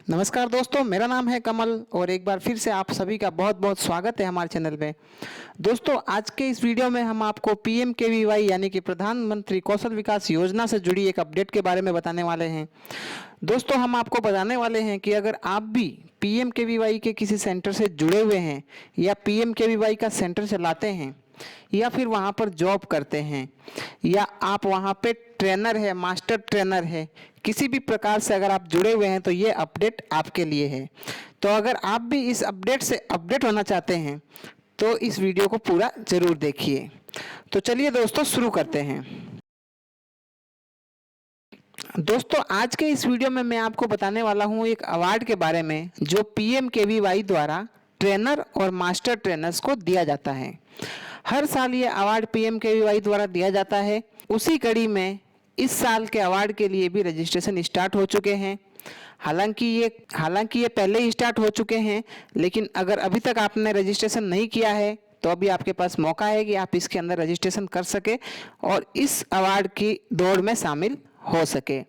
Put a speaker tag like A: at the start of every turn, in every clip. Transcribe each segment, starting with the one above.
A: नमस्कार दोस्तों, मेरा नाम है कमल और एक बार फिर से आप सभी का बहुत बहुत स्वागत है हमारे चैनल में। दोस्तों, आज के इस वीडियो में हम आपको पीएमकेवीवाई यानी कि प्रधानमंत्री कौशल विकास योजना से जुड़ी एक अपडेट के बारे में बताने वाले हैं। दोस्तों, हम आपको बताने वाले हैं कि अगर आप भी पीएमकेवीवाई के किसी सेंटर से जुड़े हुए हैं या पीएमकेवीवाई का सेंटर चलाते हैं या फिर वहाँ पर जॉब करते हैं या आप वहाँ पे ट्रेनर है, मास्टर ट्रेनर है, किसी भी प्रकार से अगर आप जुड़े हुए हैं तो ये अपडेट आपके लिए है। तो अगर आप भी इस अपडेट से अपडेट होना चाहते हैं तो इस वीडियो को पूरा ज़रूर देखिए। तो चलिए दोस्तों, शुरू करते हैं। दोस्तों, आज के इस वीडियो में मैं आपको बताने वाला हूँ एक अवार्ड के बारे में जो पीएमकेवीवाई द्वारा ट्रेनर और मास्टर ट्रेनर्स को दिया जाता है। हर साल ये अवार्ड पीएमकेवीवाई द्वारा दिया जाता है। उसी कड़ी में इस साल के अवार्ड के लिए भी रजिस्ट्रेशन स्टार्ट हो चुके हैं। हालांकि ये पहले ही स्टार्ट हो चुके हैं, लेकिन अगर अभी तक आपने रजिस्ट्रेशन नहीं किया है तो अभी आपके पास मौका है कि आप इसके अंदर रजिस्ट्रेशन कर सके और इस अवार्ड की दौड़ में शामिल हो सके।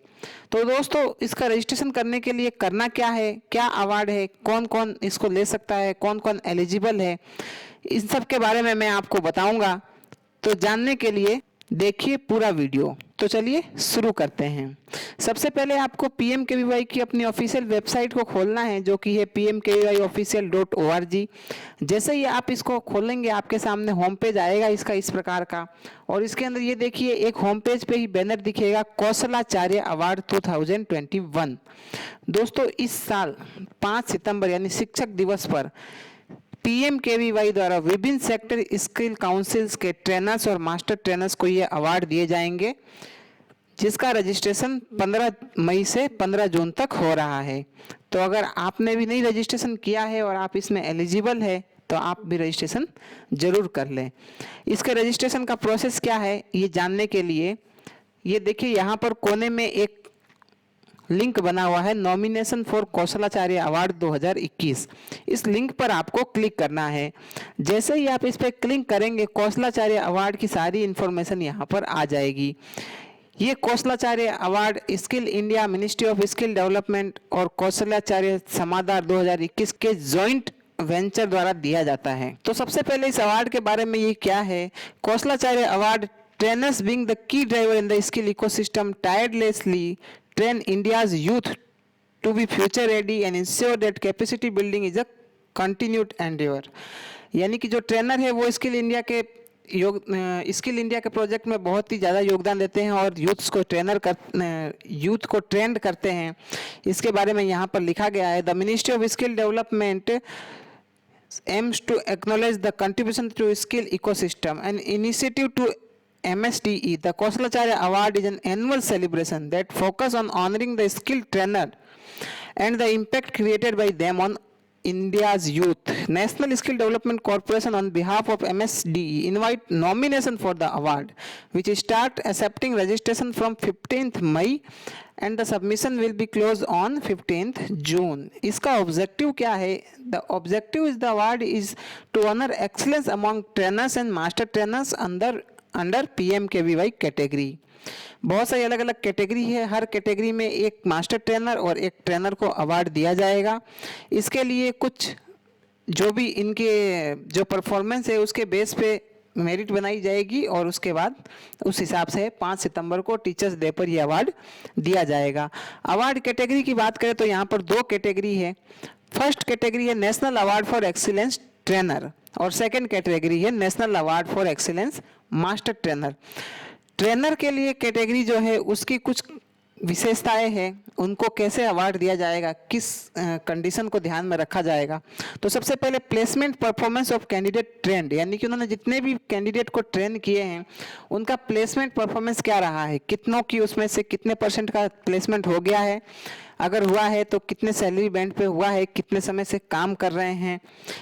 A: तो दोस्तों, इसका रजिस्ट्रेशन करने के लिए करना क्या है, क्या अवार्ड है, कौन कौन इसको ले सकता है, कौन कौन एलिजिबल है, इन सब के बारे में मैं आपको बताऊंगा। तो जानने के लिए देखिए पूरा वीडियो। तो चलिए शुरू करते हैं। सबसे पहले आपको पीएमकेवीवाई की अपनी ऑफिशियल वेबसाइट को खोलना है, जो कि है pmkviofficial.org। जैसे ही आप इसको खोलेंगे आपके सामने होम पेज आएगा इसका इस प्रकार का, और इसके अंदर ये देखिए एक होम पेज पे ही बैनर दिखेगा कौशलाचार्य अवार्ड 2021। दोस्तों, इस साल 5 सितंबर यानी शिक्षक दिवस पर पीएमकेवीवाई द्वारा विभिन्न सेक्टर स्किल काउंसिल्स के ट्रेनर्स और मास्टर ट्रेनर्स को ये अवार्ड दिए जाएंगे, जिसका रजिस्ट्रेशन 15 मई से 15 जून तक हो रहा है। तो अगर आपने भी नहीं रजिस्ट्रेशन किया है और आप इसमें एलिजिबल है तो आप भी रजिस्ट्रेशन जरूर कर लें। इसके रजिस्ट्रेशन का प्रोसेस क्या है ये जानने के लिए ये देखिए यहाँ पर कोने में एक लिंक बना हुआ है, नॉमिनेशन फॉर कौशलाचार्य अवार्ड 2021। इस लिंक पर आपको क्लिक करना है। जैसे ही आप इस पर क्लिक करेंगे कौशलाचार्य अवार्ड की सारी इन्फॉर्मेशन यहाँ पर आ जाएगी। ये Kaushalacharya award skill India, ministry of skill development और कौशलाचार्य समादार 2021 के जॉइंट वेंचर द्वारा दिया जाता है। तो सबसे पहले इस अवार्ड के बारे में ये क्या है। Kaushalacharya award trainers being the key driver in the skill ecosystem tirelessly train India's youth to be future ready and ensure that capacity building is a continued endeavor। यानी कि जो ट्रेनर है वो स्किल इंडिया के प्रोजेक्ट में बहुत ही ज़्यादा योगदान देते हैं और यूथ को ट्रेंड करते हैं। इसके बारे में यहाँ पर लिखा गया है, the ministry of skill development aims to acknowledge the contribution to skill ecosystem and initiative to MSDE. The Kausalacharya Award is an annual celebration that focuses on honoring the skilled trainer and the impact created by them on India's youth. National Skill Development Corporation on behalf of MSDE invite nomination for the award, which start accepting registration from 15th May and the submission will be closed on 15th June. इसका objective क्या है? The objective is the award is to honor excellence among trainers and master trainers under PMKVY category. बहुत सारी अलग अलग category है, हर category में एक मास्टर ट्रेनर और एक ट्रेनर को अवार्ड दिया जाएगा। इसके लिए कुछ जो भी इनके जो परफॉर्मेंस है उसके बेस पे मेरिट बनाई जाएगी और उसके बाद उस हिसाब से 5 सितंबर को टीचर्स डे पर यह अवार्ड दिया जाएगा। अवार्ड कैटेगरी की बात करें तो यहाँ पर 2 कैटेगरी है। फर्स्ट कैटेगरी है national award for excellence trainer और सेकंड कैटेगरी है national award for excellence master trainer. Trainer के लिए कैटेगरी जो है उसकी कुछ विशेषताएं हैं, उनको कैसे अवार्ड दिया जाएगा, किस कंडीशन को ध्यान में रखा जाएगा। तो सबसे पहले placement performance of candidate trend, यानी कि उन्होंने जितने भी कैंडिडेट को ट्रेन किए हैं उनका प्लेसमेंट परफॉर्मेंस क्या रहा है, कितनों की उसमें से कितने % का प्लेसमेंट हो गया है, अगर हुआ है तो कितने सैलरी बैंड पे हुआ है, कितने समय से काम कर रहे हैं।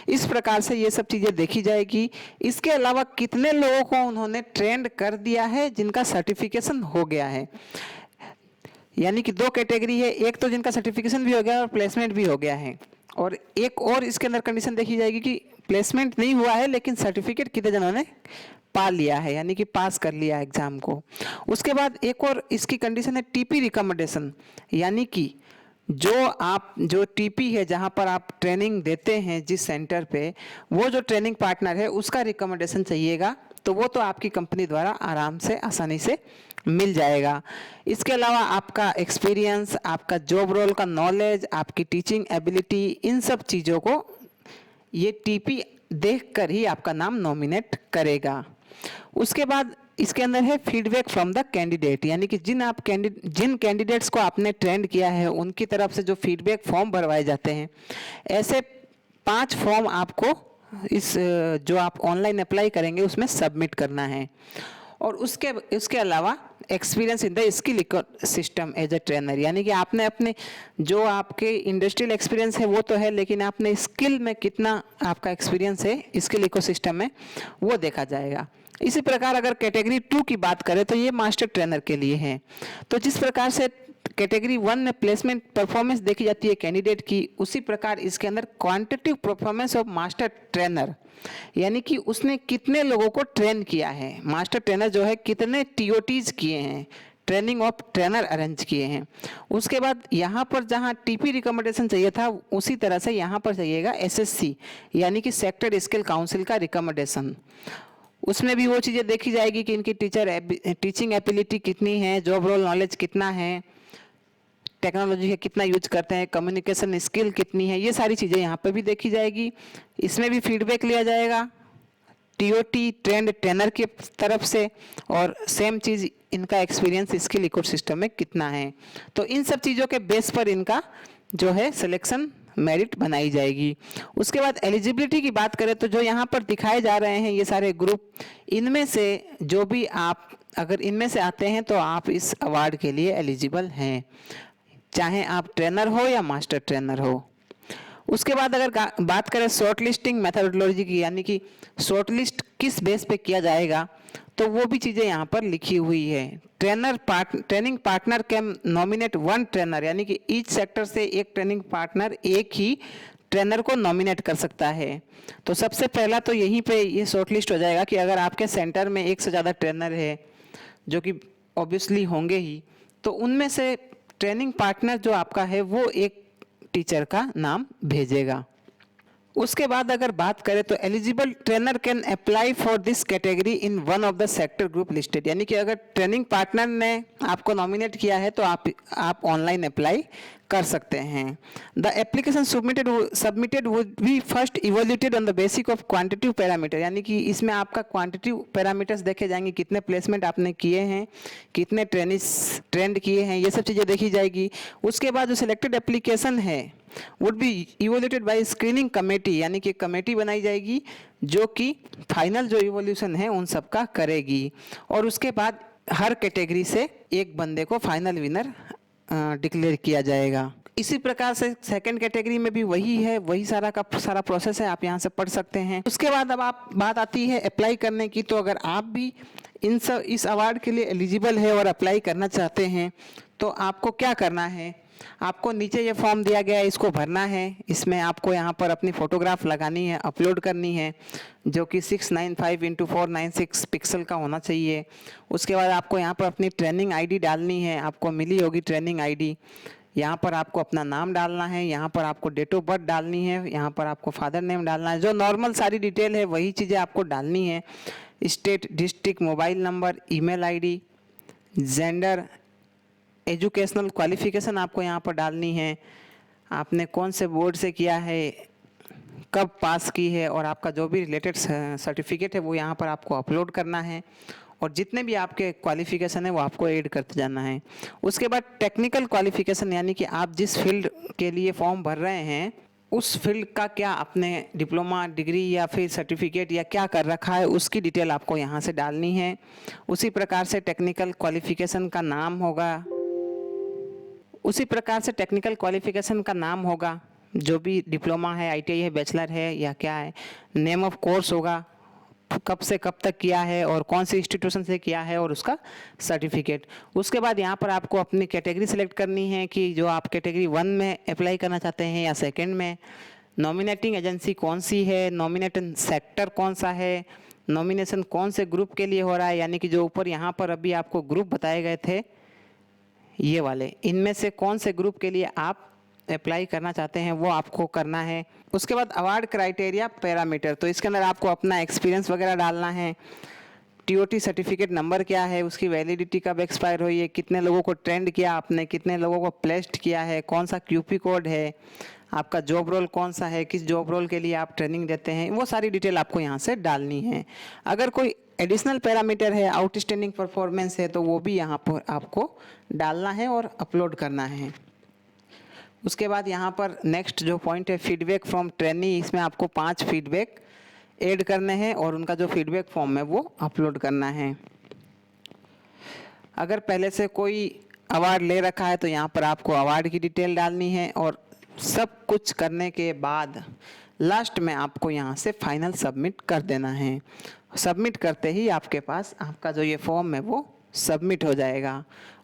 A: इस प्रकार से ये सब चीज़ें देखी जाएगी। इसके अलावा कितने लोगों को उन्होंने ट्रेंड कर दिया है जिनका सर्टिफिकेशन हो गया है। यानी कि 2 कैटेगरी है, एक तो जिनका सर्टिफिकेशन भी हो गया और प्लेसमेंट भी हो गया है, और एक और इसके अंदर कंडीशन देखी जाएगी कि प्लेसमेंट नहीं हुआ है लेकिन सर्टिफिकेट कितने जनों ने पा लिया है, यानी कि पास कर लिया है एग्जाम को। उसके बाद एक और इसकी कंडीशन है टीपी रिकमेंडेशन, यानी कि जो टीपी है जहाँ पर आप ट्रेनिंग देते हैं जिस सेंटर पे, वो जो ट्रेनिंग पार्टनर है उसका रिकमेंडेशन चाहिएगा, तो वो तो आपकी कंपनी द्वारा आराम से आसानी से मिल जाएगा। इसके अलावा आपका एक्सपीरियंस, आपका जॉब रोल का नॉलेज, आपकी टीचिंग एबिलिटी, इन सब चीज़ों को ये टीपी देखकर ही आपका नाम नॉमिनेट करेगा। उसके बाद इसके अंदर है फीडबैक फ्रॉम द कैंडिडेट, यानी कि जिन कैंडिडेट्स को आपने ट्रेंड किया है उनकी तरफ से जो फीडबैक फॉर्म भरवाए जाते हैं, ऐसे 5 फॉर्म आपको इस जो आप ऑनलाइन अप्लाई करेंगे उसमें सबमिट करना है। और उसके अलावा experience in the skill ecosystem as a trainer, यानी कि आपने अपने जो आपके इंडस्ट्रियल एक्सपीरियंस है वो तो है, लेकिन आपने स्किल में कितना आपका एक्सपीरियंस है स्किल इकोसिस्टम में, वो देखा जाएगा। इसी प्रकार अगर कैटेगरी 2 की बात करें तो ये मास्टर ट्रेनर के लिए है। तो जिस प्रकार से कैटेगरी 1 में प्लेसमेंट परफॉर्मेंस देखी जाती है कैंडिडेट की, उसी प्रकार इसके अंदर quantitative performance of master trainer, यानी कि उसने कितने लोगों को ट्रेन किया है। मास्टर ट्रेनर जो है कितने टीओटीज किए हैं, ट्रेनिंग ऑफ ट्रेनर अरेंज किए हैं। उसके बाद यहाँ पर जहाँ टीपी रिकमेंडेशन चाहिए था, उसी तरह से यहाँ पर चाहिएगा एसएससी, यानी कि सेक्टर स्किल काउंसिल का रिकमेंडेशन। उसमें भी वो चीज़ें देखी जाएगी कि इनकी टीचिंग एबिलिटी कितनी है, जॉब रोल नॉलेज कितना है, टेक्नोलॉजी का कितना यूज करते हैं, कम्युनिकेशन स्किल कितनी है, ये सारी चीज़ें यहाँ पर भी देखी जाएगी। इसमें भी फीडबैक लिया जाएगा टीओटी ट्रेनर की तरफ से, और सेम चीज़ इनका एक्सपीरियंस स्किल इकोसिस्टम में कितना है। तो इन सब चीज़ों के बेस पर इनका जो है सिलेक्शन मेरिट बनाई जाएगी। उसके बाद एलिजिबिलिटी की बात करें तो जो यहाँ पर दिखाए जा रहे हैं ये सारे ग्रुप, इनमें से जो भी आप अगर इनमें से आते हैं तो आप इस अवार्ड के लिए एलिजिबल हैं, चाहे आप ट्रेनर हो या मास्टर ट्रेनर हो। उसके बाद अगर बात करें शॉर्ट लिस्टिंग मेथोडोलॉजी की, यानी कि शॉर्ट लिस्ट किस बेस पे किया जाएगा, तो वो भी चीज़ें यहाँ पर लिखी हुई है। Training partner can nominate 1 trainer, यानी कि ईच सेक्टर से एक ट्रेनिंग पार्टनर एक ही ट्रेनर को नॉमिनेट कर सकता है। तो सबसे पहला तो यहीं पे ये शॉर्ट लिस्ट हो जाएगा कि अगर आपके सेंटर में एक से ज़्यादा ट्रेनर है, जो कि ऑब्वियसली होंगे ही, तो उनमें से ट्रेनिंग पार्टनर जो आपका है वो एक टीचर का नाम भेजेगा। उसके बाद अगर बात करें तो eligible trainer can apply for this category in one of the sector group listed, यानी कि अगर ट्रेनिंग पार्टनर ने आपको नॉमिनेट किया है तो आप ऑनलाइन अप्लाई कर सकते हैं। The application submitted would be first evaluated on the basic of quantitative parameter, यानी कि इसमें आपका क्वांटिटिव पैरामीटर्स देखे जाएंगे, कितने प्लेसमेंट आपने किए हैं, कितने ट्रेंड किए हैं, ये सब चीज़ें देखी जाएगी। उसके बाद जो सिलेक्टेड एप्लीकेशन है would be evaluated by screening committee, यानी कि कमेटी बनाई जाएगी जो कि फाइनल जो इवोल्यूशन है उन सब का करेगी। और उसके बाद हर कैटेगरी से एक बंदे को फाइनल विनर डिक्लेयर किया जाएगा। इसी प्रकार से सेकंड कैटेगरी में भी वही है, वही सारा का सारा प्रोसेस है, आप यहाँ से पढ़ सकते हैं। उसके बाद अब बात आती है अप्लाई करने की, तो अगर आप भी इस अवार्ड के लिए एलिजिबल है और अप्लाई करना चाहते हैं तो आपको क्या करना है, आपको नीचे ये फॉर्म दिया गया है, इसको भरना है। इसमें आपको यहाँ पर अपनी फ़ोटोग्राफ लगानी है, अपलोड करनी है, जो कि 695x496 पिक्सल का होना चाहिए। उसके बाद आपको यहाँ पर अपनी ट्रेनिंग आईडी डालनी है, आपको मिली होगी ट्रेनिंग आईडी। यहाँ पर आपको अपना नाम डालना है, यहाँ पर आपको डेट ऑफ बर्थ डालनी है, यहाँ पर आपको फादर नेम डालना है, जो नॉर्मल सारी डिटेल है वही चीज़ें आपको डालनी है। State, district, mobile number, email ID, gender, educational qualification आपको यहाँ पर डालनी है, आपने कौन से बोर्ड से किया है, कब पास की है, और आपका जो भी रिलेटेड सर्टिफिकेट है वो यहाँ पर आपको अपलोड करना है। और जितने भी आपके क्वालिफिकेशन है वो आपको ऐड करते जाना है। उसके बाद टेक्निकल क्वालिफिकेशन, यानी कि आप जिस फील्ड के लिए फॉर्म भर रहे हैं उस फील्ड का क्या आपने डिप्लोमा, डिग्री या फिर सर्टिफिकेट या क्या कर रखा है, उसकी डिटेल आपको यहाँ से डालनी है। उसी प्रकार से टेक्निकल क्वालिफिकेशन का नाम होगा, जो भी डिप्लोमा है, आईटीआई है, बैचलर है या क्या है, नेम ऑफ कोर्स होगा, कब से कब तक किया है और कौन सी इंस्टीट्यूशन से किया है, और उसका सर्टिफिकेट। उसके बाद यहाँ पर आपको अपनी कैटेगरी सेलेक्ट करनी है कि जो आप कैटेगरी 1 में अप्लाई करना चाहते हैं या सेकंड में, नॉमिनेटिंग एजेंसी कौन सी है, नॉमिनेटिंग सेक्टर कौन सा है, नॉमिनेशन कौन से ग्रुप के लिए हो रहा है, यानी कि जो ऊपर यहाँ पर अभी आपको ग्रुप बताए गए थे ये वाले, इनमें से कौन से ग्रुप के लिए आप अप्लाई करना चाहते हैं वो आपको करना है। उसके बाद अवार्ड क्राइटेरिया पैरामीटर, तो इसके अंदर आपको अपना एक्सपीरियंस वगैरह डालना है। टीओटी सर्टिफिकेट नंबर क्या है, उसकी वैलिडिटी कब एक्सपायर हुई है, कितने लोगों को ट्रेंड किया आपने, कितने लोगों को प्लेस्ड किया है, कौन सा क्यूपी कोड है, आपका जॉब रोल कौन सा है, किस जॉब रोल के लिए आप ट्रेनिंग देते हैं, वो सारी डिटेल आपको यहाँ से डालनी है। अगर कोई एडिशनल पैरामीटर है, आउटस्टैंडिंग परफॉर्मेंस है, तो वो भी यहाँ पर आपको डालना है और अपलोड करना है। उसके बाद यहाँ पर नेक्स्ट जो पॉइंट है फीडबैक फ्रॉम ट्रेनी, इसमें आपको 5 फीडबैक ऐड करने हैं और उनका जो फीडबैक फॉर्म है वो अपलोड करना है। अगर पहले से कोई अवार्ड ले रखा है तो यहाँ पर आपको अवार्ड की डिटेल डालनी है और सब कुछ करने के बाद लास्ट में आपको यहाँ से फाइनल सबमिट कर देना है। सबमिट करते ही आपके पास आपका जो ये फॉर्म है वो सबमिट हो जाएगा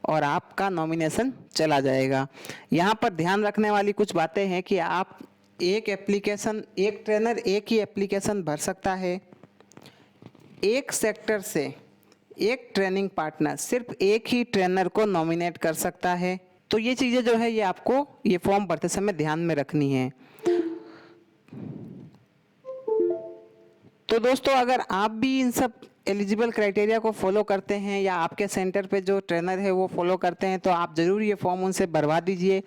A: और आपका नॉमिनेशन चला जाएगा। यहाँ पर ध्यान रखने वाली कुछ बातें हैं कि आप एक ट्रेनर एक ही एप्लीकेशन भर सकता है। एक सेक्टर से एक ट्रेनिंग पार्टनर सिर्फ एक ही ट्रेनर को नॉमिनेट कर सकता है। तो ये चीज़ें जो है ये आपको ये फॉर्म भरते समय ध्यान में रखनी है। तो दोस्तों अगर आप भी इन सब एलिजिबल क्राइटेरिया को फॉलो करते हैं या आपके सेंटर पे जो ट्रेनर है वो फॉलो करते हैं तो आप ज़रूर ये फॉर्म उनसे भरवा दीजिए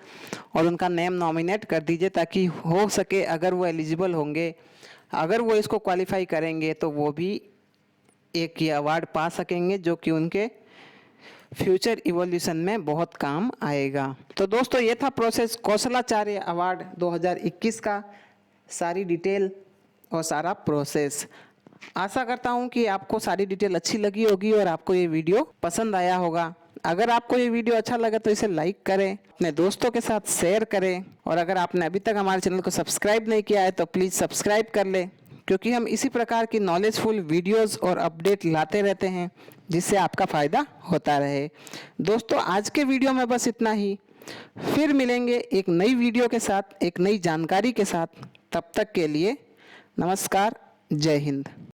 A: और उनका नेम नॉमिनेट कर दीजिए, ताकि हो सके अगर वो एलिजिबल होंगे, अगर वो इसको क्वालिफाई करेंगे तो वो भी एक ये अवार्ड पा सकेंगे जो कि उनके फ्यूचर इवोल्यूशन में बहुत काम आएगा। तो दोस्तों ये था प्रोसेस कौशलाचार्य अवार्ड 2021 का, सारी डिटेल और सारा प्रोसेस। आशा करता हूँ कि आपको सारी डिटेल अच्छी लगी होगी और आपको ये वीडियो पसंद आया होगा। अगर आपको ये वीडियो अच्छा लगे तो इसे लाइक करें, अपने दोस्तों के साथ शेयर करें और अगर आपने अभी तक हमारे चैनल को सब्सक्राइब नहीं किया है तो प्लीज़ सब्सक्राइब कर लें, क्योंकि हम इसी प्रकार की नॉलेजफुल वीडियोस और अपडेट लाते रहते हैं जिससे आपका फ़ायदा होता रहे। दोस्तों आज के वीडियो में बस इतना ही, फिर मिलेंगे एक नई वीडियो के साथ, एक नई जानकारी के साथ। तब तक के लिए नमस्कार, जय हिंद।